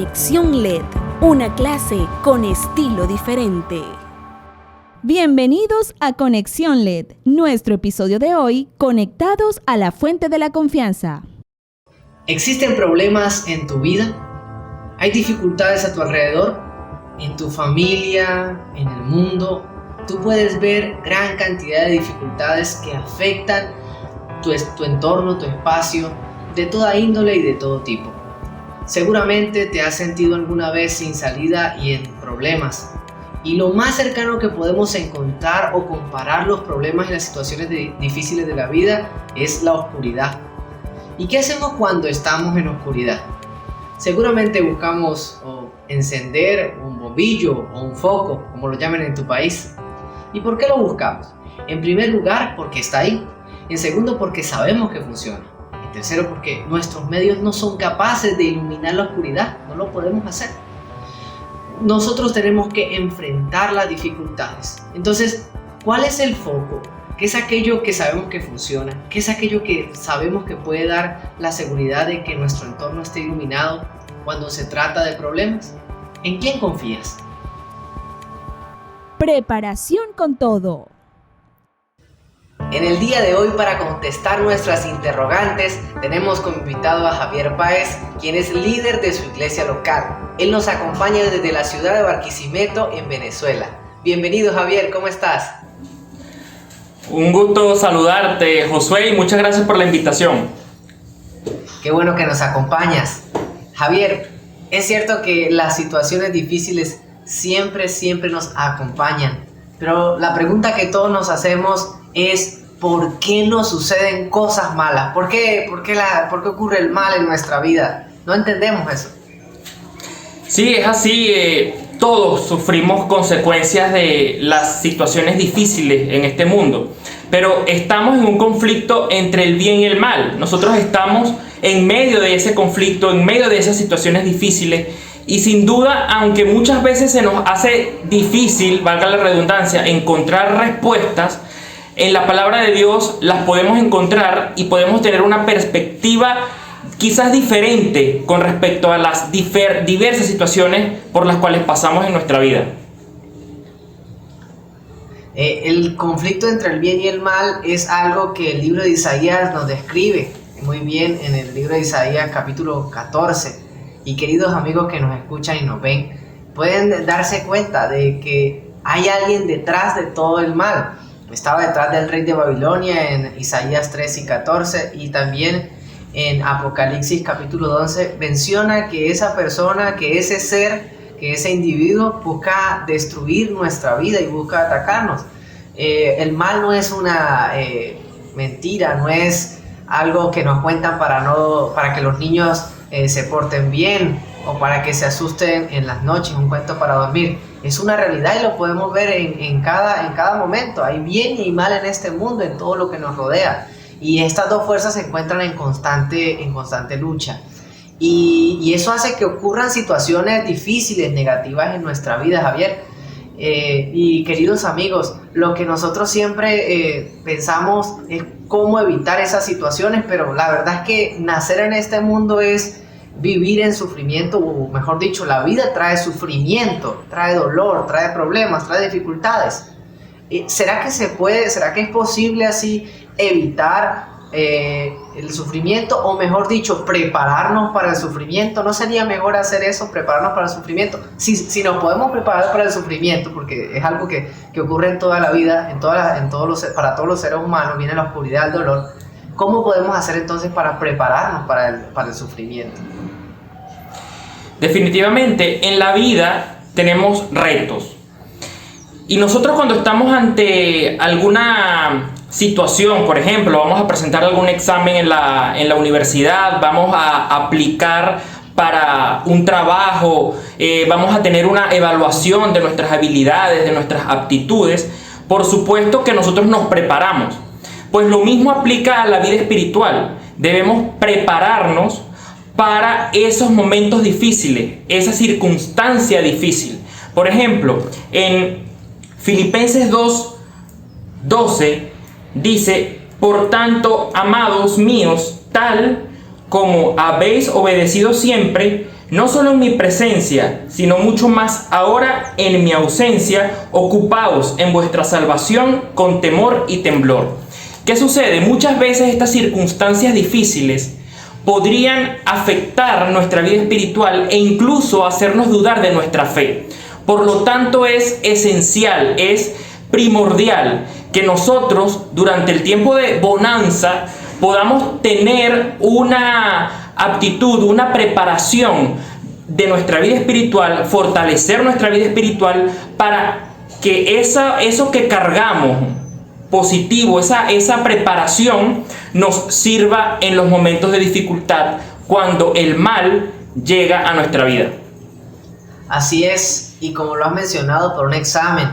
Conexión LED, una clase con estilo diferente. Bienvenidos a Conexión LED, nuestro episodio de hoy, conectados a la fuente de la confianza. ¿Existen problemas en tu vida? ¿Hay dificultades a tu alrededor? ¿En tu familia? ¿En el mundo? Tú puedes ver gran cantidad de dificultades que afectan tu entorno, tu espacio, de toda índole y de todo tipo. Seguramente te has sentido alguna vez sin salida y en problemas. Y lo más cercano que podemos encontrar o comparar los problemas y las situaciones difíciles de la vida es la oscuridad. ¿Y qué hacemos cuando estamos en oscuridad? Seguramente buscamos encender un bombillo o un foco, como lo llaman en tu país. ¿Y por qué lo buscamos? En primer lugar, porque está ahí. En segundo, porque sabemos que funciona. En tercero, porque nuestros medios no son capaces de iluminar la oscuridad. No lo podemos hacer. Nosotros tenemos que enfrentar las dificultades. Entonces, ¿cuál es el foco? ¿Qué es aquello que sabemos que funciona? ¿Qué es aquello que sabemos que puede dar la seguridad de que nuestro entorno esté iluminado cuando se trata de problemas? ¿En quién confías? Preparación con todo. En el día de hoy, para contestar nuestras interrogantes, tenemos como invitado a Javier Páez, quien es líder de su iglesia local. Él nos acompaña desde la ciudad de Barquisimeto, en Venezuela. Bienvenido, Javier, ¿cómo estás? Un gusto saludarte, Josué, y muchas gracias por la invitación. Qué bueno que nos acompañas. Javier, es cierto que las situaciones difíciles siempre nos acompañan, pero la pregunta que todos nos hacemos es ¿por qué nos suceden cosas malas? ¿Por qué ocurre el mal en nuestra vida? No entendemos eso. Sí, es así. Todos sufrimos consecuencias de las situaciones difíciles en este mundo, pero estamos en un conflicto entre el bien y el mal. Nosotros estamos en medio de ese conflicto, en medio de esas situaciones difíciles, y sin duda, aunque muchas veces se nos hace difícil, valga la redundancia, encontrar respuestas, en la palabra de Dios las podemos encontrar y podemos tener una perspectiva quizás diferente con respecto a las diversas situaciones por las cuales pasamos en nuestra vida. El conflicto entre el bien y el mal es algo que el libro de Isaías nos describe muy bien en el libro de Isaías capítulo 14. Y queridos amigos que nos escuchan y nos ven, pueden darse cuenta de que hay alguien detrás de todo el mal. Estaba detrás del rey de Babilonia en Isaías 13 y 14, y también en Apocalipsis capítulo 11 menciona que esa persona, que ese ser, que ese individuo busca destruir nuestra vida y busca atacarnos. El mal no es una mentira, no es algo que nos cuentan para que los niños se porten bien o para que se asusten en las noches, un cuento para dormir. Es una realidad y lo podemos ver en cada momento. Hay bien y mal en este mundo, en todo lo que nos rodea. Y estas dos fuerzas se encuentran en constante lucha. Y eso hace que ocurran situaciones difíciles, negativas en nuestra vida, Javier. Y queridos amigos, lo que nosotros siempre pensamos es cómo evitar esas situaciones, pero la verdad es que nacer en este mundo es vivir en sufrimiento, o mejor dicho, la vida trae sufrimiento, trae dolor, trae problemas, trae dificultades. ¿Será que se puede, será que es posible así evitar el sufrimiento, o mejor dicho, prepararnos para el sufrimiento? ¿No sería mejor hacer eso, prepararnos para el sufrimiento? Si nos podemos preparar para el sufrimiento, porque es algo que ocurre en toda la vida, para todos los seres humanos, viene la oscuridad, el dolor. ¿Cómo podemos hacer entonces para prepararnos para el sufrimiento? Definitivamente, en la vida tenemos retos. Y nosotros, cuando estamos ante alguna situación, por ejemplo, vamos a presentar algún examen en la universidad, vamos a aplicar para un trabajo, vamos a tener una evaluación de nuestras habilidades, de nuestras aptitudes, por supuesto que nosotros nos preparamos. Pues lo mismo aplica a la vida espiritual. Debemos prepararnos para esos momentos difíciles, esa circunstancia difícil. Por ejemplo, en Filipenses 2:12 dice: por tanto, amados míos, tal como habéis obedecido siempre, no solo en mi presencia, sino mucho más ahora en mi ausencia, ocupaos en vuestra salvación con temor y temblor. ¿Qué sucede? Muchas veces estas circunstancias difíciles podrían afectar nuestra vida espiritual e incluso hacernos dudar de nuestra fe. Por lo tanto, es esencial, es primordial que nosotros durante el tiempo de bonanza podamos tener una aptitud, una preparación de nuestra vida espiritual, fortalecer nuestra vida espiritual para que eso que cargamos positivo, esa preparación nos sirva en los momentos de dificultad cuando el mal llega a nuestra vida. Así es, y como lo has mencionado por un examen,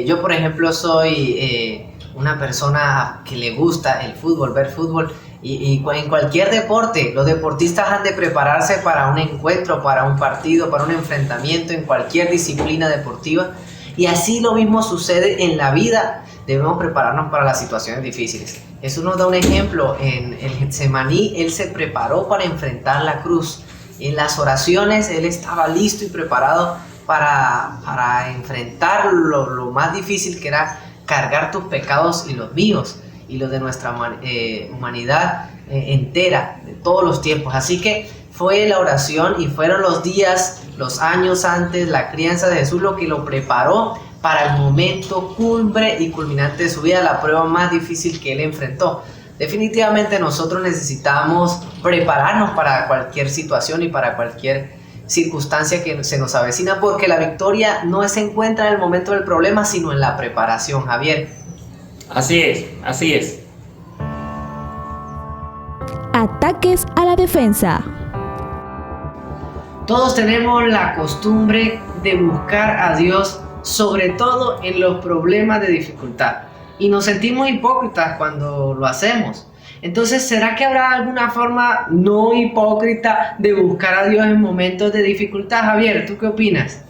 yo por ejemplo soy una persona que le gusta el fútbol, ver fútbol, y en cualquier deporte, los deportistas han de prepararse para un encuentro, para un partido, para un enfrentamiento en cualquier disciplina deportiva, y así lo mismo sucede en la vida. Debemos prepararnos para las situaciones difíciles. Jesús nos da un ejemplo. En el Getsemaní, Él se preparó para enfrentar la cruz. En las oraciones, Él estaba listo y preparado para enfrentar lo más difícil, que era cargar tus pecados y los míos y los de nuestra humanidad entera, de todos los tiempos. Así que fue la oración y fueron los días, los años antes, la crianza de Jesús lo que lo preparó para el momento cumbre y culminante de su vida, la prueba más difícil que él enfrentó. Definitivamente nosotros necesitamos prepararnos para cualquier situación y para cualquier circunstancia que se nos avecina, porque la victoria no se encuentra en el momento del problema, sino en la preparación, Javier. Así es, así es. Ataques a la defensa. Todos tenemos la costumbre de buscar a Dios, sobre todo en los problemas de dificultad, y nos sentimos hipócritas cuando lo hacemos. Entonces, ¿será que habrá alguna forma no hipócrita de buscar a Dios en momentos de dificultad? Javier, ¿tú qué opinas?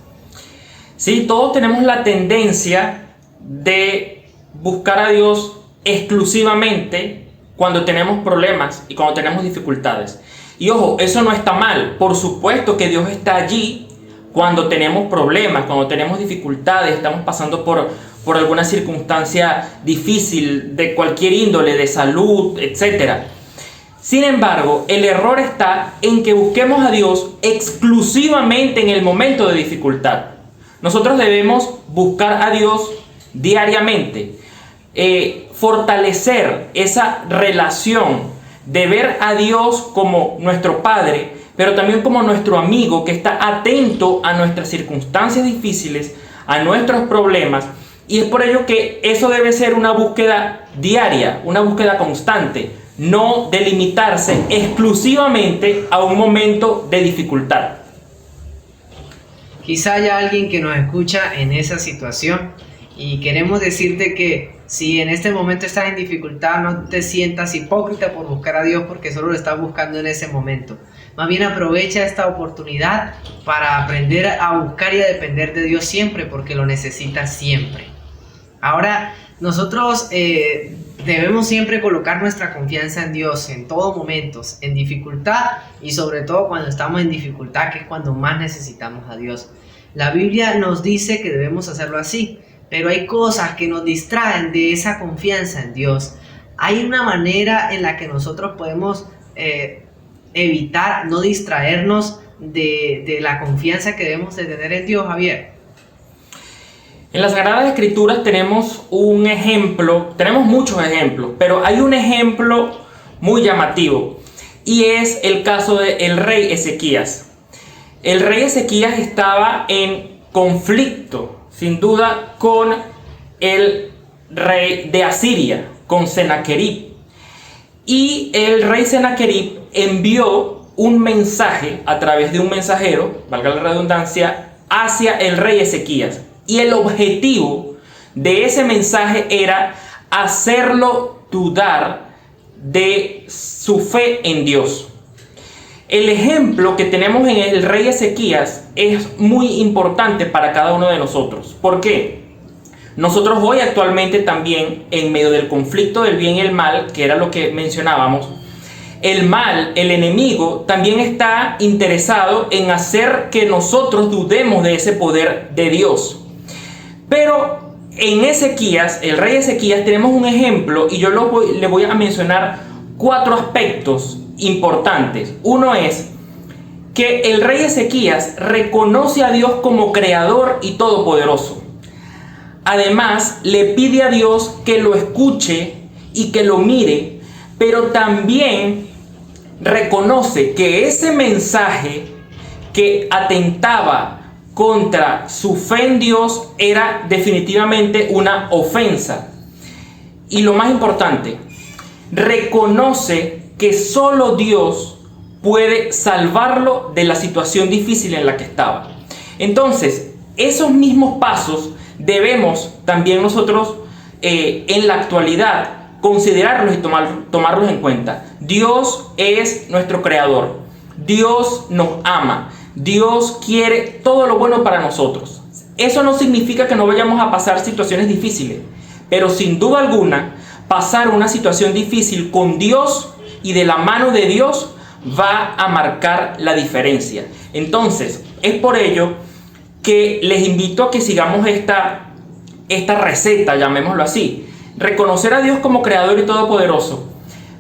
Sí, todos tenemos la tendencia de buscar a Dios exclusivamente cuando tenemos problemas y cuando tenemos dificultades. Y ojo, eso no está mal. Por supuesto que Dios está allí cuando tenemos problemas, cuando tenemos dificultades, estamos pasando por alguna circunstancia difícil de cualquier índole, de salud, etc. Sin embargo, el error está en que busquemos a Dios exclusivamente en el momento de dificultad. Nosotros debemos buscar a Dios diariamente, fortalecer esa relación de ver a Dios como nuestro Padre, pero también como nuestro amigo que está atento a nuestras circunstancias difíciles, a nuestros problemas. Y es por ello que eso debe ser una búsqueda diaria, una búsqueda constante, no delimitarse exclusivamente a un momento de dificultad. Quizá haya alguien que nos escucha en esa situación y queremos decirte que si en este momento estás en dificultad, no te sientas hipócrita por buscar a Dios porque solo lo estás buscando en ese momento. Más bien aprovecha esta oportunidad para aprender a buscar y a depender de Dios siempre, porque lo necesitas siempre. Ahora, nosotros debemos siempre colocar nuestra confianza en Dios en todos momentos, en dificultad y sobre todo cuando estamos en dificultad, que es cuando más necesitamos a Dios. La Biblia nos dice que debemos hacerlo así, pero hay cosas que nos distraen de esa confianza en Dios. Hay una manera en la que nosotros podemos evitar, no distraernos de la confianza que debemos de tener en Dios, Javier. En las Sagradas Escrituras tenemos un ejemplo, tenemos muchos ejemplos, pero hay un ejemplo muy llamativo y es el caso del rey Ezequías. El rey Ezequías estaba en conflicto, sin duda, con el rey de Asiria, con Sennacherib. Y el rey Sennacherib envió un mensaje a través de un mensajero, valga la redundancia, hacia el rey Ezequías. Y el objetivo de ese mensaje era hacerlo dudar de su fe en Dios. El ejemplo que tenemos en el rey Ezequías es muy importante para cada uno de nosotros. ¿Por qué? Nosotros hoy actualmente también, en medio del conflicto del bien y el mal, que era lo que mencionábamos, el mal, el enemigo, también está interesado en hacer que nosotros dudemos de ese poder de Dios. Pero en Ezequías, el rey Ezequías, tenemos un ejemplo y yo le voy a mencionar 4 aspectos importantes. Uno es que el rey Ezequías reconoce a Dios como creador y todopoderoso. Además, le pide a Dios que lo escuche y que lo mire, pero también reconoce que ese mensaje que atentaba contra su fe en Dios era definitivamente una ofensa. Y lo más importante, reconoce que solo Dios puede salvarlo de la situación difícil en la que estaba. Entonces, esos mismos pasos debemos también nosotros en la actualidad considerarlos y tomarlos en cuenta. Dios es nuestro creador. Dios nos ama. Dios quiere todo lo bueno para nosotros. Eso no significa que no vayamos a pasar situaciones difíciles, pero sin duda alguna, pasar una situación difícil con Dios y de la mano de Dios va a marcar la diferencia. Entonces, es por ello que les invito a que sigamos esta receta, llamémoslo así. Reconocer a Dios como creador y todopoderoso,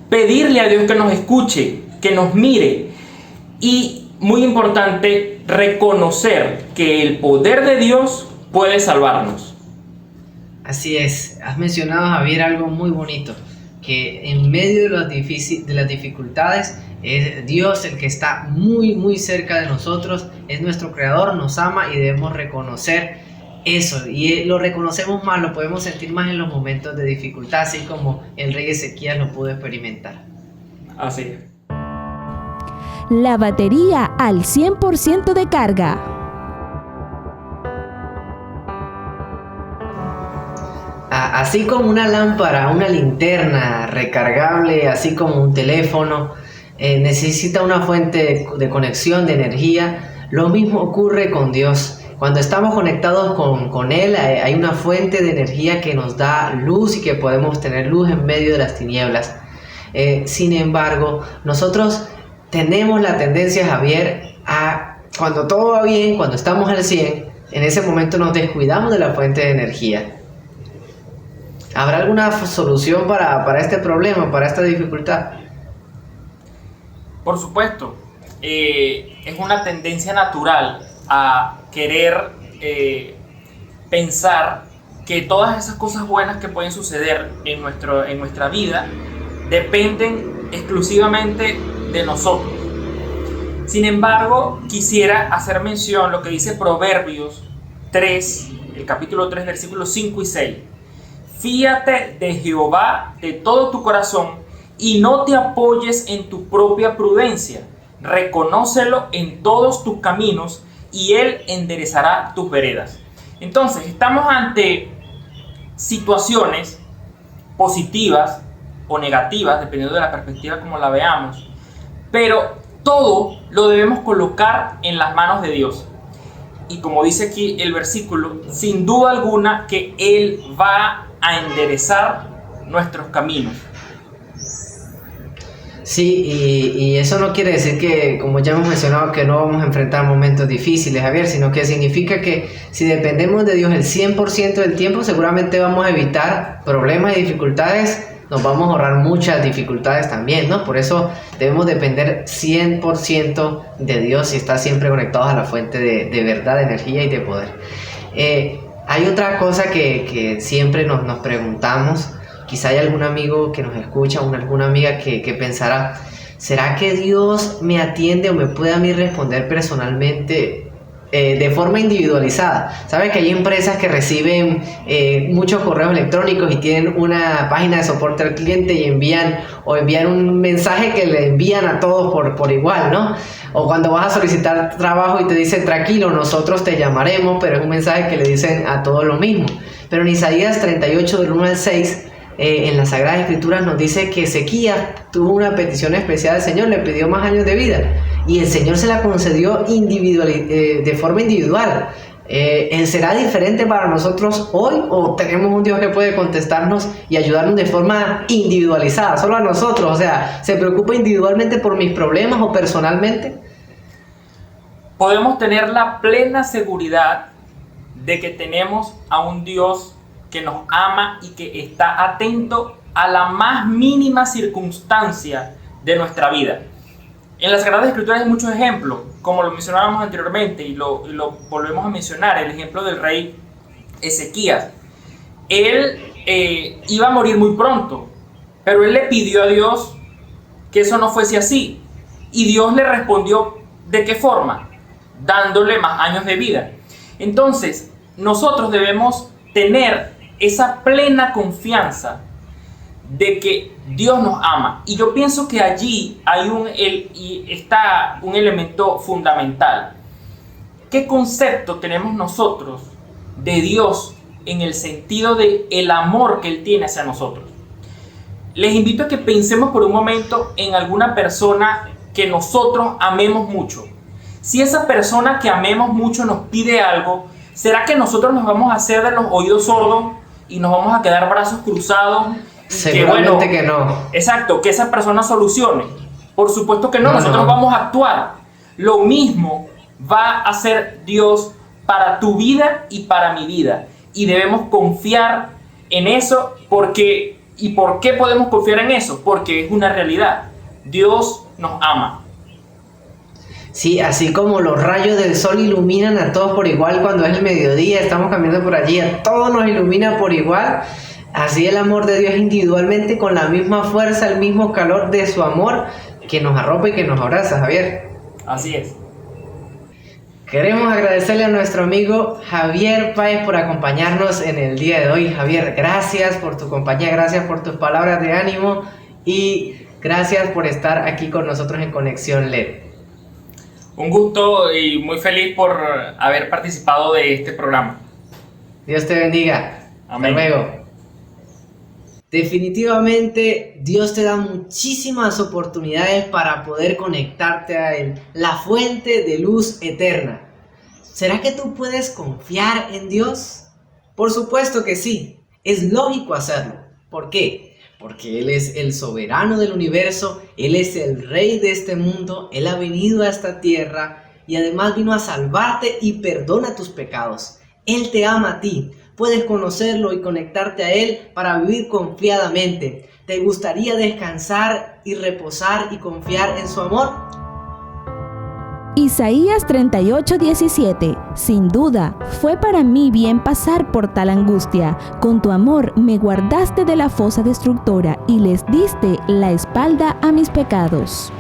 pedirle a Dios que nos escuche, que nos mire y, muy importante, reconocer que el poder de Dios puede salvarnos. Así es, has mencionado, Javier, algo muy bonito, que en medio de las dificultades es Dios el que está muy muy cerca de nosotros, es nuestro creador, nos ama y debemos reconocer eso, y lo reconocemos más, lo podemos sentir más en los momentos de dificultad, así como el rey Ezequías lo pudo experimentar. Así es. La batería al 100% de carga. Así como una lámpara, una linterna recargable, así como un teléfono, necesita una fuente de conexión de energía, lo mismo ocurre con Dios. Cuando estamos conectados con Él, hay una fuente de energía que nos da luz y que podemos tener luz en medio de las tinieblas. Sin embargo, nosotros tenemos la tendencia, Javier, a cuando todo va bien, cuando estamos al 100, en ese momento nos descuidamos de la fuente de energía. ¿Habrá alguna solución para este problema, para esta dificultad? Por supuesto, es una tendencia natural a querer pensar que todas esas cosas buenas que pueden suceder en nuestra vida dependen exclusivamente de nosotros. Sin embargo, quisiera hacer mención a lo que dice Proverbios 3, el capítulo 3, versículos 5 y 6. Fíate de Jehová de todo tu corazón y no te apoyes en tu propia prudencia. Reconócelo en todos tus caminos y Él enderezará tus veredas. Entonces, estamos ante situaciones positivas o negativas, dependiendo de la perspectiva como la veamos, pero todo lo debemos colocar en las manos de Dios. Y como dice aquí el versículo, sin duda alguna que Él va a enderezar nuestros caminos. Sí, y eso no quiere decir que, como ya hemos mencionado, que no vamos a enfrentar momentos difíciles, Javier, sino que significa que si dependemos de Dios el 100% del tiempo, seguramente vamos a evitar problemas y dificultades, nos vamos a ahorrar muchas dificultades también, ¿no? Por eso debemos depender 100% de Dios y estar siempre conectados a la fuente de verdad, de energía y de poder. Hay otra cosa que siempre nos preguntamos. Quizá hay algún amigo que nos escucha, alguna amiga que pensará, ¿será que Dios me atiende o me puede a mí responder personalmente de forma individualizada? ¿Sabes que hay empresas que reciben muchos correos electrónicos y tienen una página de soporte al cliente y envían un mensaje que le envían a todos por igual, ¿no? O cuando vas a solicitar trabajo y te dicen, tranquilo, nosotros te llamaremos, pero es un mensaje que le dicen a todos lo mismo. Pero en Isaías 38, del 1 al 6, en las Sagradas Escrituras nos dice que Ezequías tuvo una petición especial al Señor, le pidió más años de vida y el Señor se la concedió de forma individual. ¿será diferente para nosotros hoy o tenemos un Dios que puede contestarnos y ayudarnos de forma individualizada, solo a nosotros? O sea, ¿se preocupa individualmente por mis problemas o personalmente? Podemos tener la plena seguridad de que tenemos a un Dios que nos ama y que está atento a la más mínima circunstancia de nuestra vida. En las Sagradas Escrituras hay muchos ejemplos, como lo mencionábamos anteriormente y lo volvemos a mencionar, el ejemplo del rey Ezequías. Él iba a morir muy pronto, pero él le pidió a Dios que eso no fuese así. Y Dios le respondió, ¿de qué forma? Dándole más años de vida. Entonces, nosotros debemos tener esa plena confianza de que Dios nos ama. Y yo pienso que allí está un elemento fundamental. ¿Qué concepto tenemos nosotros de Dios en el sentido de el amor que Él tiene hacia nosotros? Les invito a que pensemos por un momento en alguna persona que nosotros amemos mucho. Si esa persona que amemos mucho nos pide algo, ¿será que nosotros nos vamos a hacer de los oídos sordos y nos vamos a quedar brazos cruzados? Seguramente que no. Exacto, que esa persona solucione. Por supuesto que no, nosotros vamos a actuar. Lo mismo va a hacer Dios para tu vida y para mi vida. Y debemos confiar en eso porque... ¿Y por qué podemos confiar en eso? Porque es una realidad. Dios nos ama. Sí, así como los rayos del sol iluminan a todos por igual cuando es el mediodía, estamos caminando por allí, a todos nos ilumina por igual. Así el amor de Dios individualmente, con la misma fuerza, el mismo calor de su amor que nos arropa y que nos abraza, Javier. Así es. Queremos agradecerle a nuestro amigo Javier Páez por acompañarnos en el día de hoy. Javier, gracias por tu compañía, gracias por tus palabras de ánimo y gracias por estar aquí con nosotros en Conexión LED. Un gusto y muy feliz por haber participado de este programa. Dios te bendiga. Amén. Hasta luego. Definitivamente Dios te da muchísimas oportunidades para poder conectarte a Él, la fuente de luz eterna. ¿Será que tú puedes confiar en Dios? Por supuesto que sí, es lógico hacerlo. ¿Por qué? Porque Él es el soberano del universo, Él es el rey de este mundo, Él ha venido a esta tierra y además vino a salvarte y perdona tus pecados. Él te ama a ti. Puedes conocerlo y conectarte a Él para vivir confiadamente. ¿Te gustaría descansar y reposar y confiar en su amor? Isaías 38:17. Sin duda, fue para mí bien pasar por tal angustia. Con tu amor me guardaste de la fosa destructora y les diste la espalda a mis pecados.